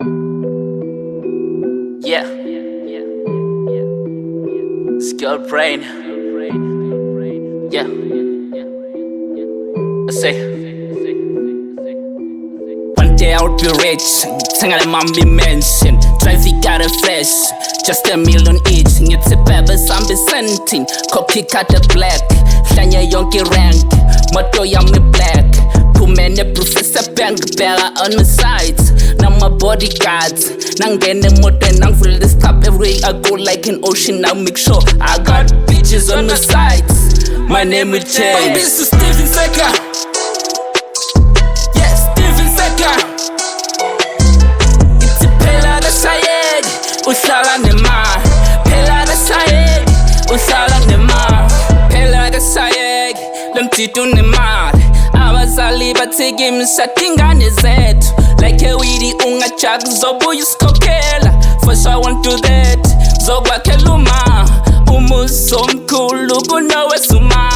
Yeah. Seagal brain. Yeah. I say. One day I'll be rich. Singing mom be mentioned. Drive it got a flash. Just $1 million each. It's a baby some be scenting. Copy cut the black. Shanya yonky rank. Motto yummy black. Kumene Professor Bank Bella on my sides. Now my bodyguards. Nang get the motor nang full this cup. Every way I go like an ocean. Now make sure I got bitches on my sides. My name will change. This is Steven Seagal. Yes, Steven Seagal. It's a pela da sayed. Usala nema. Pela da sayed. Usala nema. Pela da sayed. Lemtitu nema. Abazali bathike imshathingane zethu like a weedy ungajak zobuya usikhokela for sure I won't do that zokwakhela uma umuzi omkhulu kunowesuma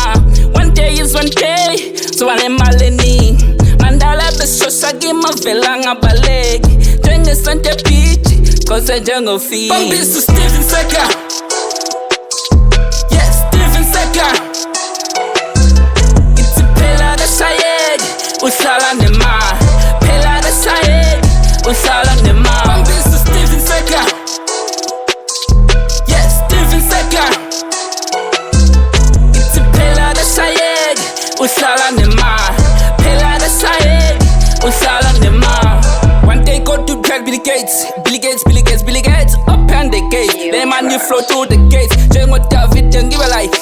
one day is one day soba nemali eningi mandala besishosha kimavela ngabaleki njengesante beach cause njengofini This is Steven Seagal. Yes, Steven Seagal. Usala nema, pela da sayed. Usala nema. This is Steven Seagal. Yes, Steven Seagal. It's a pela da sayed. Usala nema, pela da sayed. Usala nema. One day go to tell Billy Gates, Billy Gates, Billy Gates, Billy Gates. Open the gate, the man you flow through the gates. Jengo David, don't give a like.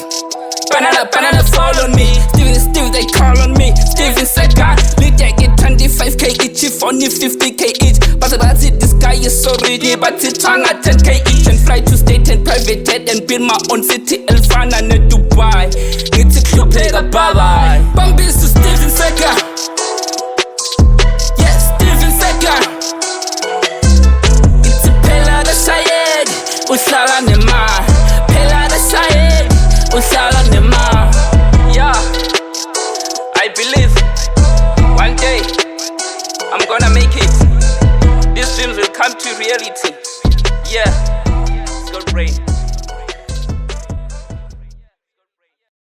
Banana fall on me. Steven, they call on me. Steven Seagal. Little get 25k each, if only 50k each. But that's it, this guy is so ready. But it's on at 10k each. And fly to state and private jet and build my own city. Elfana and Dubai. It's a club, play the bye-bye. This is Steven Seagal. Yes, Steven Seagal. It's a pela da sayed. Usala nema. Pela da sayed. Usala nema. Yeah, I believe one day I'm gonna make it. These dreams will come to reality. Yeah, it's got brain.